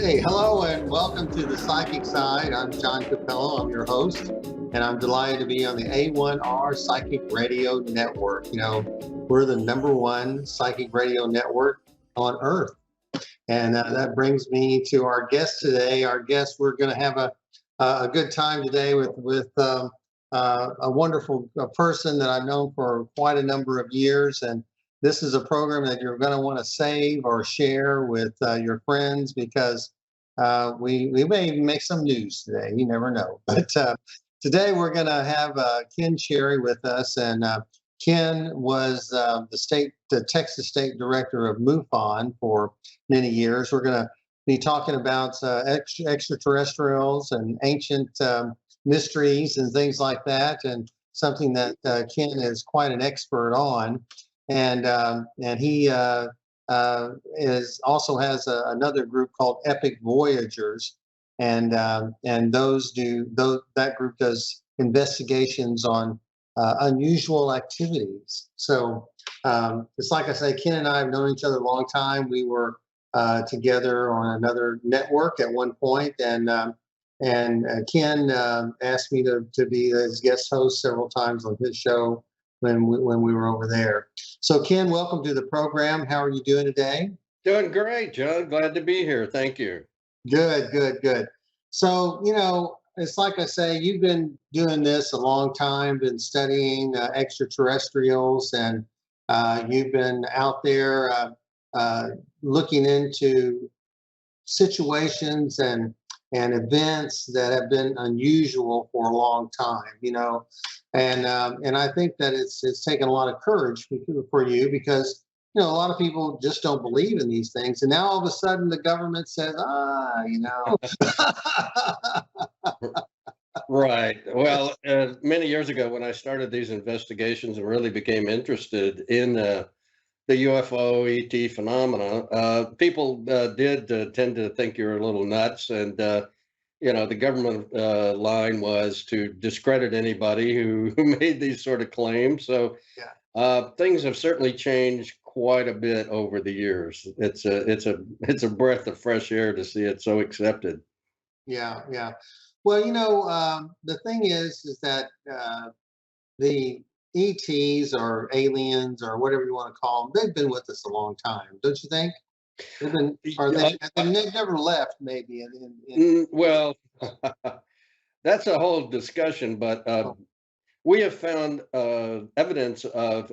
Hey, hello and welcome to the Psychic Side. I'm John Cappello. I'm your host, and I'm delighted to be on the A1R Psychic Radio Network. We're the number one psychic radio network on Earth. And that brings me to our guest today. Our guest, we're going to have a good time today with a wonderful person that I've known for quite a number of years. And this is a program that you're going to want to save or share with your friends because we may even make some news today. You never know. But today we're going to have Ken Cherry with us. And Ken was the Texas State Director of MUFON for many years. We're going to be talking about extraterrestrials and ancient mysteries and things like that, and something that Ken is quite an expert on. And he also has another group called Epic Voyagers, and that group does investigations on unusual activities. So it's like I say, Ken and I have known each other a long time. We were together on another network at one point, and Ken asked me to be his guest host several times on his show when we were over there. So Ken, welcome to the program. How are you doing today? Doing great, John. Glad to be here. Thank you. Good. So, it's like I say, you've been doing this a long time, been studying extraterrestrials, and you've been out there looking into situations and events that have been unusual for a long time, and I think that it's taken a lot of courage for you because a lot of people just don't believe in these things, and now all of a sudden the government says, Right. Well, many years ago when I started these investigations and really became interested in the UFO ET phenomena, people did tend to think you're a little nuts, and the government line was to discredit anybody who made these sort of claims. So things have certainly changed quite a bit over the years. It's a breath of fresh air to see it so accepted. Yeah. Well, the thing is that the ETs or aliens or whatever you want to call them, they've been with us a long time, don't you think? They've been, or they've never left, maybe. Well, that's a whole discussion, but we have found evidence of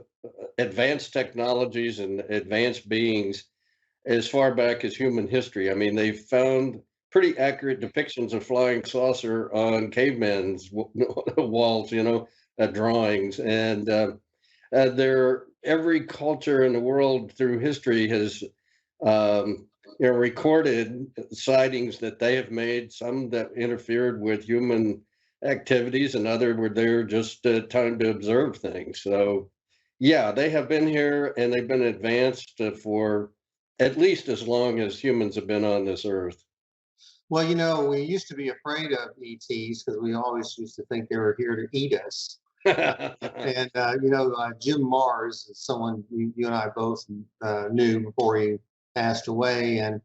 advanced technologies and advanced beings as far back as human history. I mean, they've found pretty accurate depictions of flying saucer on cavemen's walls, drawings. And every culture in the world through history has recorded sightings that they have made, some that interfered with human activities and other were there just time to observe things. So yeah, they have been here and they've been advanced for at least as long as humans have been on this earth. Well, we used to be afraid of ETs because we always used to think they were here to eat us. And Jim Mars is someone you and I both knew before he passed away, and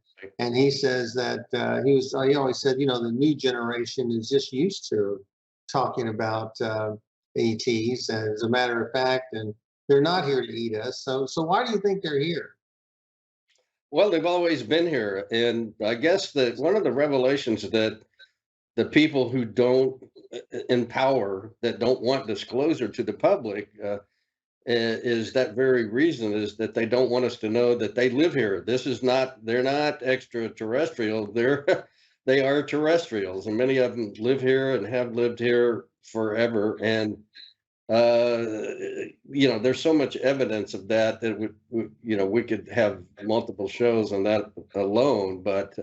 he says that he always said, the new generation is just used to talking about ETs, as a matter of fact, and they're not here to eat us. So why do you think they're here? Well, they've always been here, and I guess that one of the revelations that the people who don't in power that don't want disclosure to the public is that very reason is that they don't want us to know that they live here. They're not extraterrestrial. They are terrestrials, and many of them live here and have lived here forever. And there's so much evidence of that we could have multiple shows on that alone. But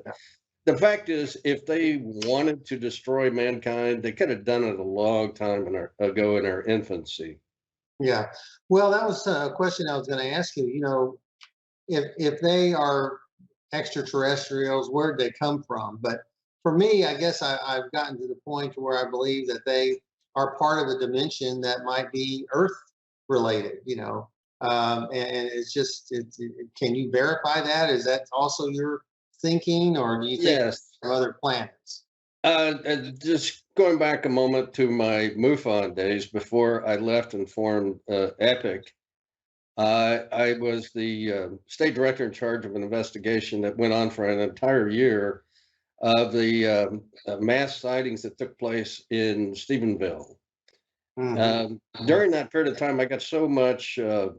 the fact is, if they wanted to destroy mankind, they could have done it a long time ago in our infancy. Yeah. Well, that was a question I was going to ask you. If they are extraterrestrials, where'd they come from? But for me, I guess I've gotten to the point where I believe that they are part of a dimension that might be Earth related. And it's just, can you verify that? Is that also your thinking, or do you think Yes. from other planets? Just going back a moment to my MUFON days before I left and formed Epic, I was the state director in charge of an investigation that went on for an entire year of the mass sightings that took place in Stephenville. Hmm. During that period of time, I got so much. I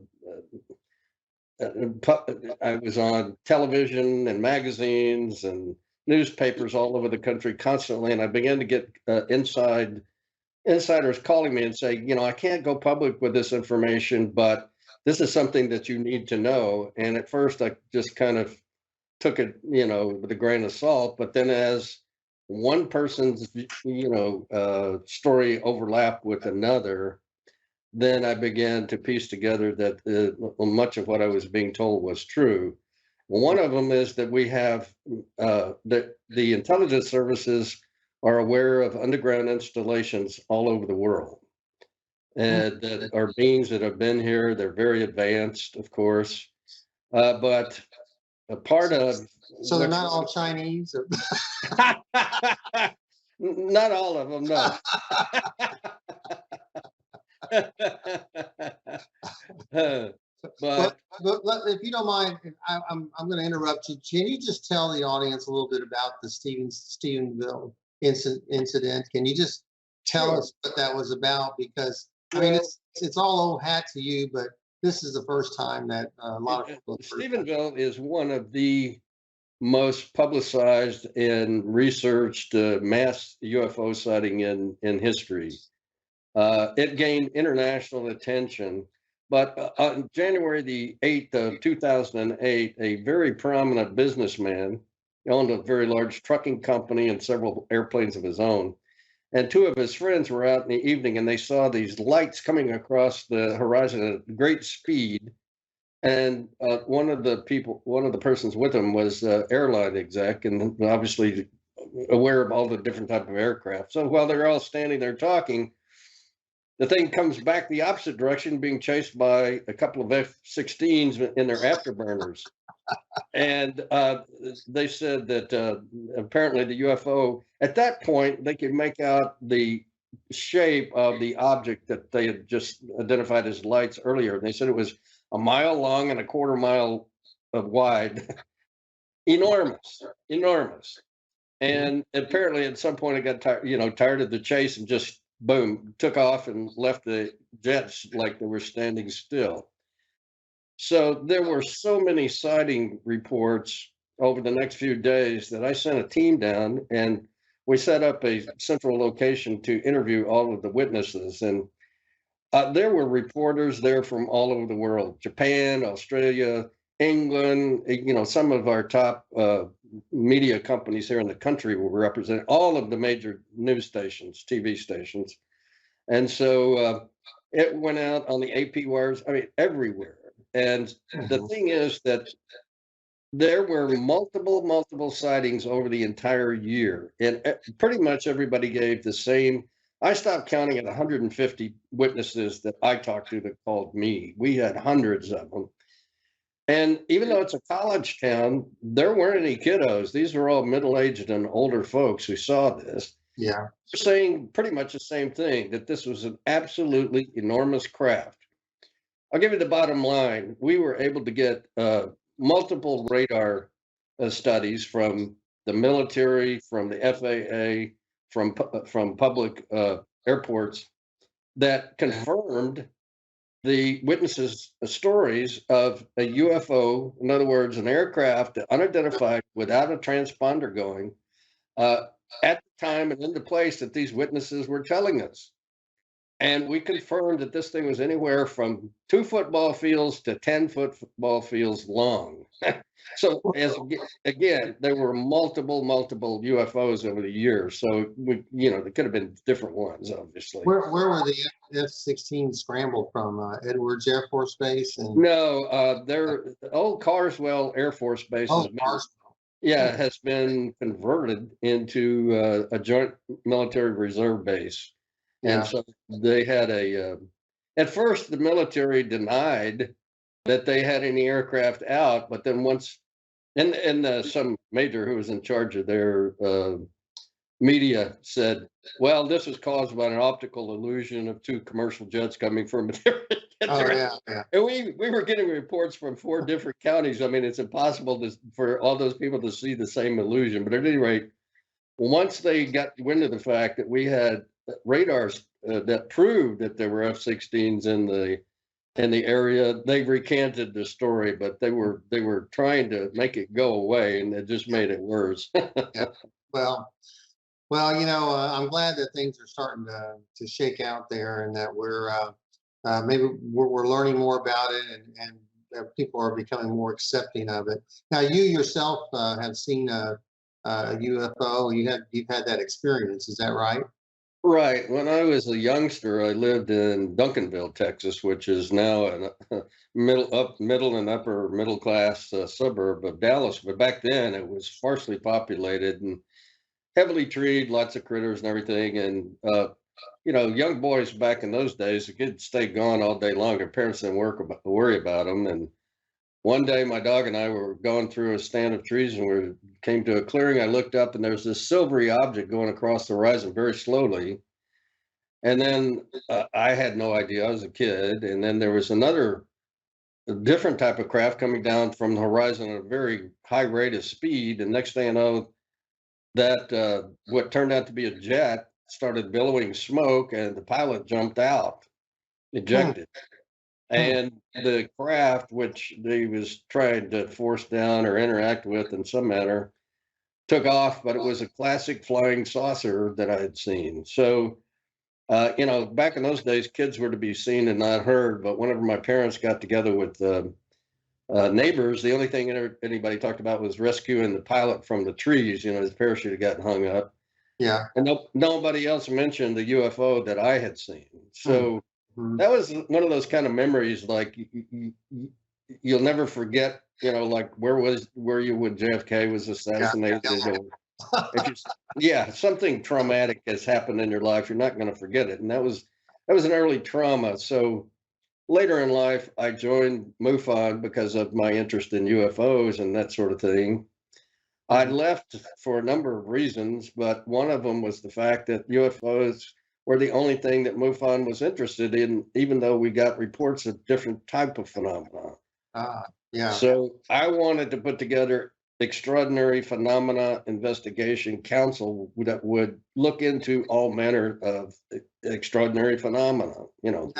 was on television and magazines and newspapers all over the country constantly, and I began to get insiders calling me and saying, I can't go public with this information, but this is something that you need to know. And at first, I just kind of took it, with a grain of salt. But then, as one person's, story overlapped with another, then I began to piece together that much of what I was being told was true. One of them is that we have that the intelligence services are aware of underground installations all over the world, and that are beings that have been here. They're very advanced, of course, but a part of So they're what's not all Chinese. Or... not all of them, no. But, But if you don't mind, I'm going to interrupt you. Can you just tell the audience a little bit about the Stephenville incident? Can you just tell sure. us what that was about? Because I mean, Well, it's all old hat to you, but this is the first time that a lot of people have heard about it. Stephenville is one of the most publicized and researched mass UFO sighting in history. It gained international attention, but on January the 8th of 2008, a very prominent businessman, he owned a very large trucking company and several airplanes of his own, and two of his friends were out in the evening and they saw these lights coming across the horizon at great speed. And one of the persons with him was airline exec, and obviously aware of all the different type of aircraft. So while they're all standing there talking, the thing comes back the opposite direction, being chased by a couple of F-16s in their afterburners. And they said that apparently the UFO, at that point, they could make out the shape of the object that they had just identified as lights earlier. And they said it was a mile long and a quarter mile of wide. Enormous, enormous. And apparently at some point it got tired of the chase and just boom, took off and left the jets like they were standing still. So there were so many sighting reports over the next few days that I sent a team down and we set up a central location to interview all of the witnesses. And there were reporters there from all over the world: Japan, Australia, England. Some of our top media companies here in the country were represented, all of the major news stations, TV stations. And so it went out on the AP wires, I mean, everywhere. And the thing is that there were multiple sightings over the entire year, and pretty much everybody gave the same. I stopped counting at 150 witnesses that I talked to that called me. We had hundreds of them. And even though it's a college town, there weren't any kiddos. These were all middle-aged and older folks who saw this. Yeah. Saying pretty much the same thing, that this was an absolutely enormous craft. I'll give you the bottom line. We were able to get multiple radar studies from the military, from the FAA, from public airports that confirmed the witnesses' stories of a UFO, in other words, an aircraft unidentified without a transponder going uh, at the time and in the place that these witnesses were telling us. And we confirmed that this thing was anywhere from 2 football fields to 10 football fields long. So again, there were multiple UFOs over the years. So there could have been different ones, obviously. Where were the F-16 scrambled from? Edwards Air Force Base and No, they're old Carswell Air Force Base. Has been converted into a joint military reserve base. And so they had at first the military denied that they had any aircraft out, but then once And some major who was in charge of their media said, "Well, this was caused by an optical illusion of two commercial jets coming from a different." Oh yeah, yeah. And we were getting reports from 4 different counties. I mean, it's impossible for all those people to see the same illusion. But at any rate, once they got wind of the fact that we had radars that proved that there were F-16s in the area, they recanted the story, but they were trying to make it go away, and it just made it worse. Yeah. Well, I'm glad that things are starting to shake out there, and that maybe we're learning more about it, and that people are becoming more accepting of it. Now, you yourself have seen a UFO. You've had that experience. Is that right? Right. When I was a youngster, I lived in Duncanville, Texas, which is now a middle and upper middle class suburb of Dallas. But back then, it was sparsely populated and heavily treed, lots of critters and everything. And young boys back in those days, the kids stay gone all day long. Their parents didn't worry about them. And one day, my dog and I were going through a stand of trees, and we came to a clearing. I looked up, and there was this silvery object going across the horizon very slowly. And then I had no idea. I was a kid. And then there was a different type of craft coming down from the horizon at a very high rate of speed. And next thing I know, that what turned out to be a jet started billowing smoke, and the pilot jumped out, Hmm, ejected. hmm. And the craft, which he was trying to force down or interact with in some manner, took off, but it was a classic flying saucer that I had seen. So back in those days, kids were to be seen and not heard. But whenever my parents got together with neighbors, the only thing anybody talked about was rescuing the pilot from the trees. His parachute had gotten hung up, Yeah. and nobody else mentioned the UFO that I had seen. Hmm, So hmm. that was one of those kind of memories, like you'll never forget. Like where you when JFK was Yeah. assassinated, Yeah. or if you, yeah, something traumatic has happened in your life, you're not going to forget it. And that was an early trauma. So later in life, I joined MUFON because of my interest in UFOs and that sort of thing. I Mhm. left for a number of reasons, but one of them was the fact that UFOs were the only thing that MUFON was interested in, even though we got reports of different type of phenomena. Yeah. So I wanted to put together extraordinary phenomena investigation council that would look into all manner of extraordinary phenomena. And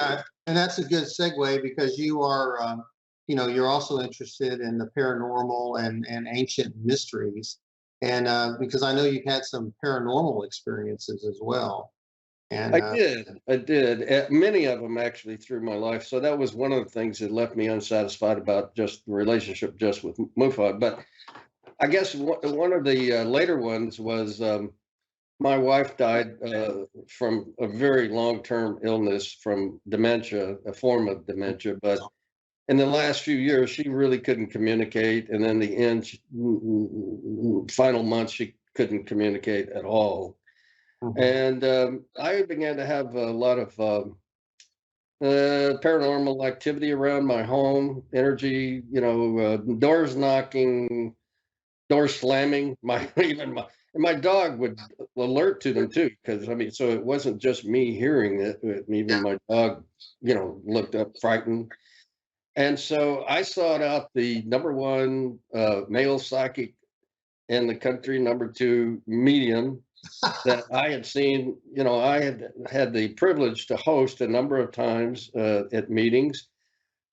that's a good segue because you're also interested in the paranormal and ancient mysteries. And because I know you've had some paranormal experiences as well. And I did many of them actually through my life. So that was one of the things that left me unsatisfied about just the relationship just with MUFON. But I guess one of the later ones was my wife died from a very long-term illness from dementia, a form of dementia. But in the last few years, she really couldn't communicate, and in the end, final months, she couldn't communicate at all. Mhm. And I began to have a lot of paranormal activity around my home, energy, doors knocking, doors slamming. My even my and my dog would alert to them too, because I mean, so it wasn't just me hearing it. Even my dog, looked up frightened. And so I sought out the number one male psychic in the country, number two medium that I had seen. I had had the privilege to host a number of times at meetings,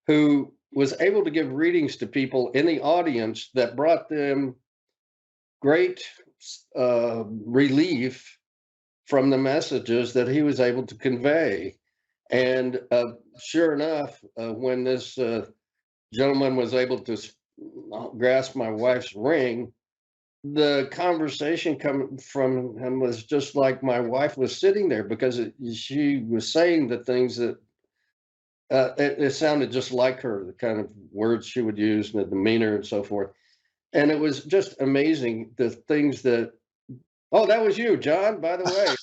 who was able to give readings to people in the audience that brought them great relief from the messages that he was able to convey. And sure enough, when this gentleman was able to grasp my wife's ring, the conversation coming from him was just like my wife was sitting there, because she was saying the things that it sounded just like her, the kind of words she would use and the demeanor and so forth. And it was just amazing the things that, oh, that was you, John, by the way.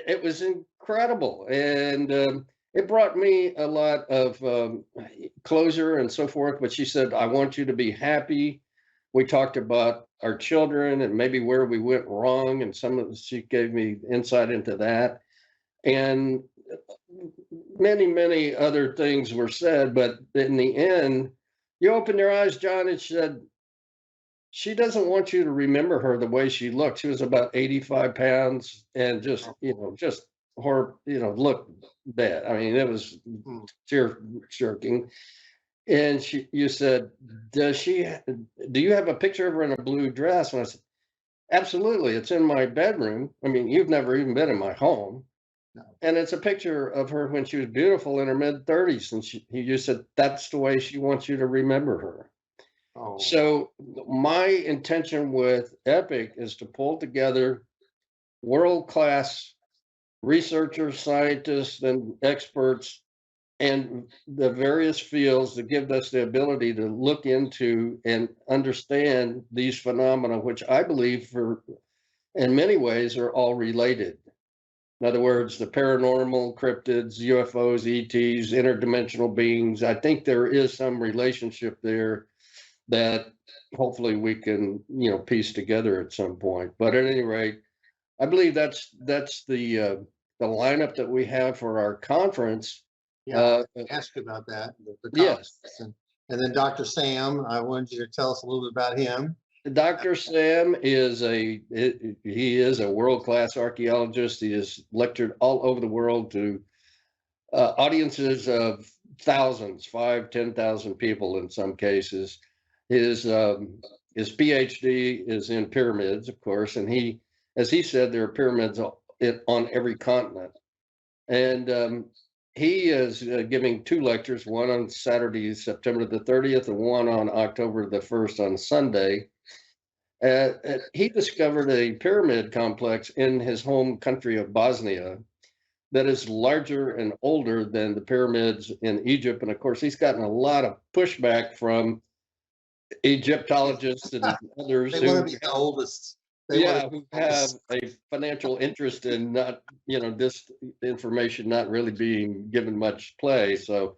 It was incredible. And it brought me a lot of closure and so forth, but she said, I want you to be happy. We talked about our children and maybe where we went wrong, and she gave me insight into that. And many, many other things were said, but in the end, you opened your eyes, John, and said, she doesn't want you to remember her the way she looked. She was about 85 pounds and just, just looked bad. I mean, it was Mm. tear jerking. And you said, do you have a picture of her in a blue dress? And I said, absolutely. It's in my bedroom. I mean, you've never even been in my home. No. And it's a picture of her when she was beautiful in her mid 30s. And you said, that's the way she wants you to remember her. Oh. So my intention with Epic is to pull together world-class researchers, scientists, and experts and the various fields to give us the ability to look into and understand these phenomena, which I believe in many ways are all related. In other words, the paranormal, cryptids, UFOs, ETs, interdimensional beings. I think there is some relationship there that hopefully we can, piece together at some point. But at any rate, I believe that's the lineup that we have for our conference. Yeah, I asked you about that, the Yes, conference. And then Dr. Sam, I wanted you to tell us a little bit about him. Dr. Sam he is a world-class archaeologist. He has lectured all over the world to audiences of thousands, 10,000 people in some cases. His his PhD is in pyramids, of course, and as he said, there are pyramids on every continent. And he is giving two lectures, one on Saturday, September the 30th, and one on October the 1st on Sunday. He discovered a pyramid complex in his home country of Bosnia that is larger and older than the pyramids in Egypt. And of course, he's gotten a lot of pushback from Egyptologists and others They want to be the oldest. who have a financial interest in not, this information not really being given much play. So,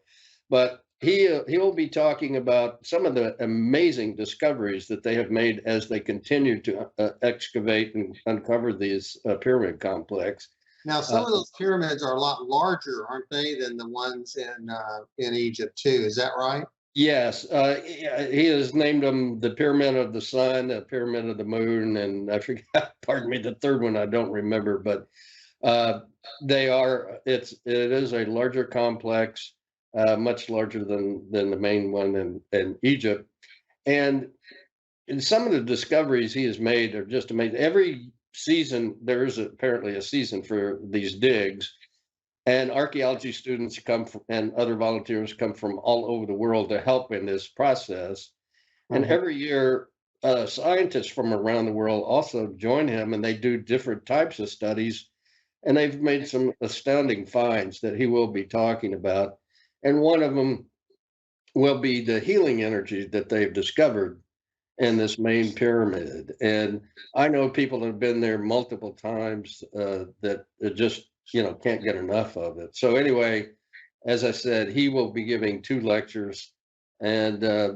but he will be talking about some of the amazing discoveries that they have made as they continue to excavate and uncover these pyramid complex. Now, some of those pyramids are a lot larger, aren't they, than the ones in Egypt too? Is that right? Yes, he has named them the Pyramid of the Sun, the Pyramid of the Moon, and I forgot. Pardon me, the third one I don't remember, but they are. It is a larger complex, much larger than the main one in Egypt, and some of the discoveries he has made are just amazing. Every season there is apparently a season for these digs. And archaeology students and other volunteers come from all over the world to help in this process. And every year, scientists from around the world also join him, and they do different types of studies. And they've made some astounding finds that he will be talking about. And one of them will be the healing energy that they've discovered in this main pyramid. And I know people have been there multiple times that just can't get enough of it. So anyway, as I said, he will be giving two lectures, and I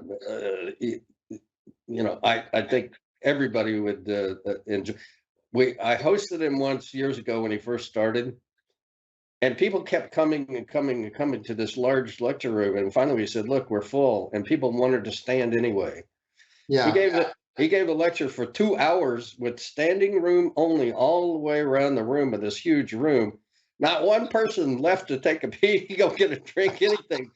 think everybody would enjoy. I hosted him once years ago when he first started, and people kept coming and coming and coming to this large lecture room, and finally we said, "Look, we're full," and people wanted to stand anyway. Yeah. He gave a lecture for 2 hours with standing room only all the way around the room of this huge room. Not one person left to take a pee, go get a drink, anything.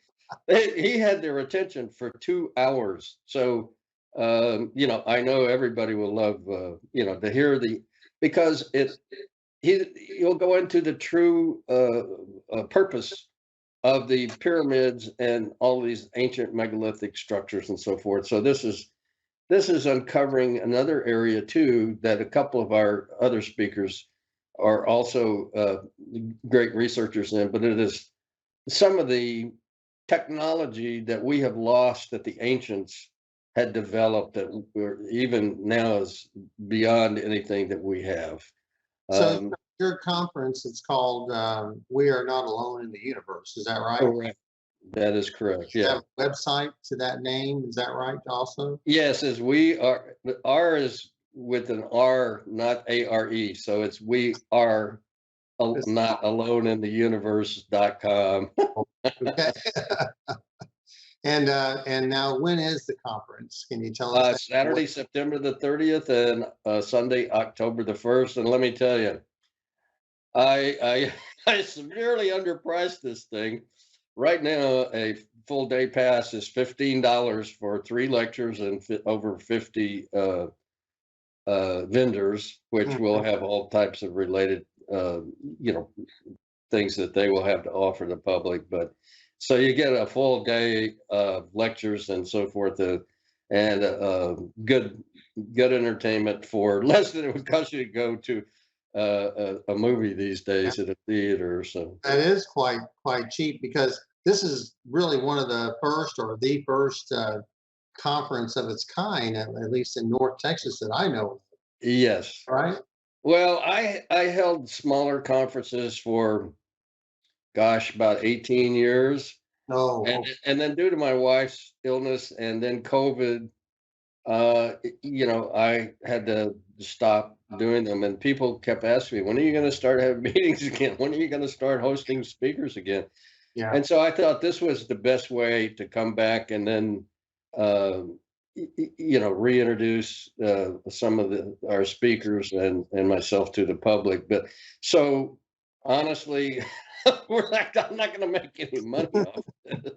He had their attention for 2 hours. So, I know everybody will love, to hear because he'll go into the true purpose of the pyramids and all these ancient megalithic structures and so forth. So this is uncovering another area too that a couple of our other speakers are also great researchers in, but it is some of the technology that we have lost that the ancients had developed that we're even now is beyond anything that we have. So your conference, it's called "We Are Not Alone in the Universe." Is that right? Correct. That is correct. You Yeah. have a website to that name. Is that right also? Yes, as we are, the R is with an R, not ARE. So it's we are This- not alone in the universe.com. Okay. And now when is the conference? Can you tell us that? Saturday, September the 30th, and Sunday, October the 1st. And let me tell you, I I severely underpriced this thing. Right now, a full day pass is $15 for 3 lectures and over 50 vendors, which will Mhm. have all types of related, you know, things that they will have to offer the public. But so you get a full day of lectures and so forth, and good entertainment for less than it would cost you to go to a movie these Yeah, days at a theater. So that is quite cheap because this is really one of the first or the first conference of its kind, at least in North Texas that I know of, yes, right? well, I held smaller conferences for gosh about 18 years, and No. and then due to my wife's illness and then COVID, I had to stop doing them, and people kept asking me, "When are you going to start having meetings again? When are you going to start hosting speakers again?" Yeah. And so I thought this was the best way to come back and then, uh, reintroduce some of our speakers and myself to the public. But so honestly, I'm not going to make any money off of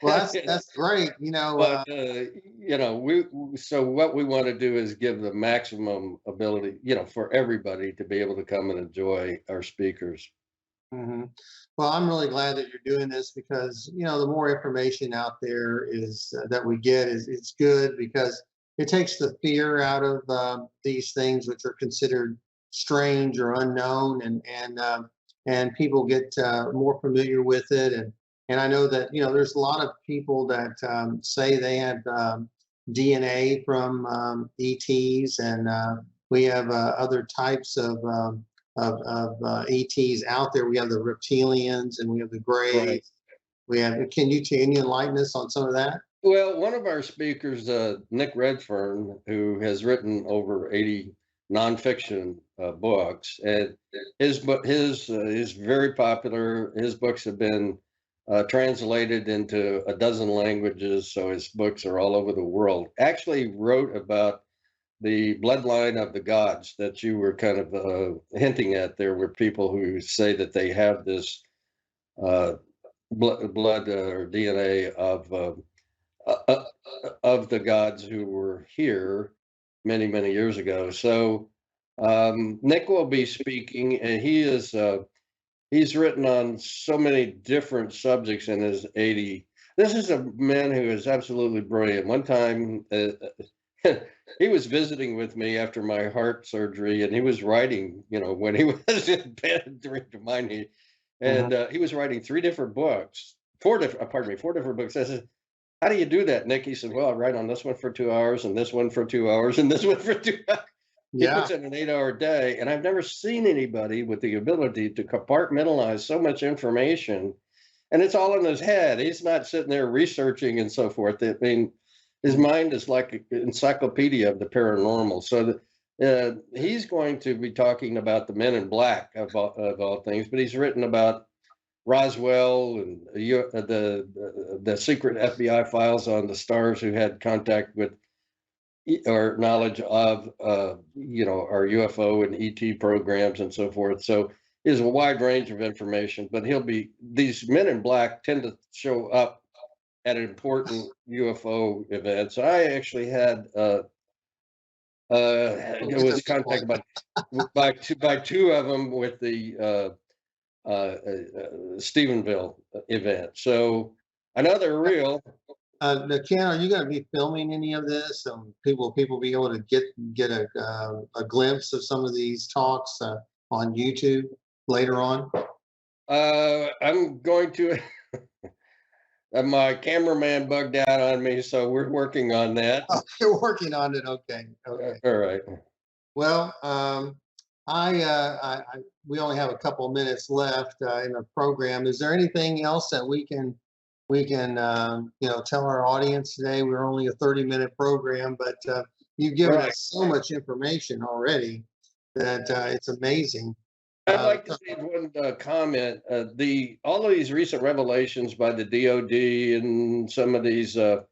Well, this. that's great. But so what we want to do is give the maximum ability, for everybody to be able to come and enjoy our speakers. Mhm. Well, I'm really glad that you're doing this because the more information out there is that we get is it's good because it takes the fear out of these things which are considered strange or unknown, and people get more familiar with it. And I know that there's a lot of people that say they have DNA from ETs, and we have other types of ETs out there. We have the reptilians and we have the Right. grays. We have. Can you enlighten us on some of that? Well, one of our speakers, Nick Redfern, who has written over 80 nonfiction books, and his is very popular. His books have been translated into a dozen languages, so his books are all over the world. Actually, wrote about the bloodline of the gods that you were kind of hinting at. There were people who say that they have this uh, blood or DNA of the gods who were here many, many years ago. So Nick will be speaking, and he's written on so many different subjects in his 80. This is a man who is absolutely brilliant. One time, he was visiting with me after my heart surgery, and he was writing, when he was in bed during my knee, Mhm. and he was writing 3 different books, 4 different, pardon me, 4 different books. I said, "How do you do that, Nick?" He said, "Well, I write on this one for 2 hours, and this one for 2 hours, and this one for 2 hours." He Yeah. puts in an 8-hour day, and I've never seen anybody with the ability to compartmentalize so much information, and it's all in his head. He's not sitting there researching and so forth. I mean, his Mhm. mind is like an encyclopedia of the paranormal. So he's going to be talking about the Men in Black of all things, but he's written about Roswell and the secret FBI files on the stars who had contact with or knowledge of our UFO and ET programs and so forth. So there's a wide range of information, but these Men in Black tend to show up at important UFO events. I actually had We'll it get to was that contact point. about by two of them with the Stephenville event. So I know they're real. Now, Ken, are you going to be filming any of this? People be able to get a glimpse of some of these talks on YouTube later on. I'm going to. My cameraman bugged out on me, so we're working on that. Oh, you're working on it. Okay. Okay. All right. Well, we only have a couple of minutes left in the program. Is there anything else that we can we can, tell our audience today we're only a 30-minute program, but you've given Right. us so much information already that it's amazing. I'd like to So, leave one comment. The all of these recent revelations by the DoD and some of these uh,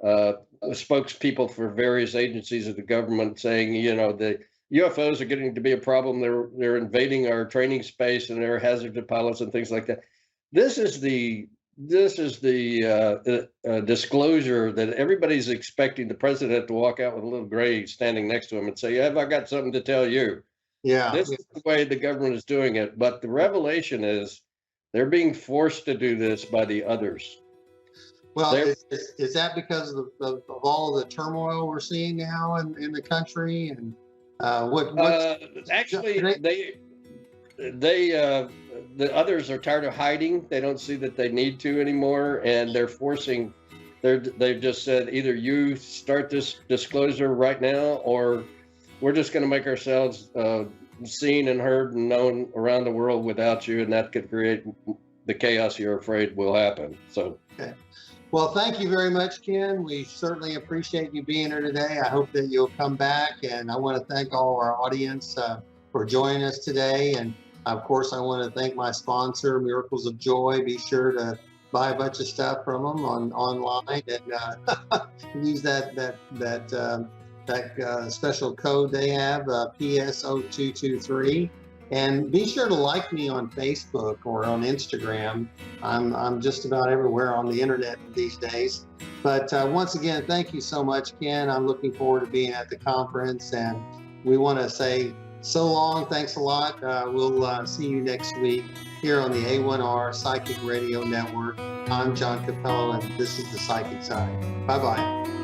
spokespeople for various agencies of the government saying, the UFOs are getting to be a problem. They're invading our training space and they're hazard to pilots and things like that. This is the disclosure that everybody's expecting the president to walk out with a little gray standing next to him and say, "Have I got something to tell you?" yeah. This is the way the government is doing it. But the revelation is they're being forced to do this by the others. Well, They're is that because of all the turmoil we're seeing now in the country? And what's actually they the others are tired of hiding. They don't see that they need to anymore, and they're forcing. They've just said either you start this disclosure right now, or we're just going to make ourselves seen and heard and known around the world without you, and that could create the chaos you're afraid will happen. So. okay. Well, thank you very much, Ken. We certainly appreciate you being here today. I hope that you'll come back, and I want to thank all our audience for joining us today. And of course, I want to thank my sponsor, Miracles of Joy. Be sure to buy a bunch of stuff from them online and use that special code they have, PSO223. And be sure to like me on Facebook or on Instagram. I'm just about everywhere on the internet these days. But once again, thank you so much, Ken. I'm looking forward to being at the conference, and we want to say so long. Thanks a lot. We'll see you next week here on the A1R Psychic Radio Network. I'm John Cappello, and this is the Psychic Side. Bye-bye.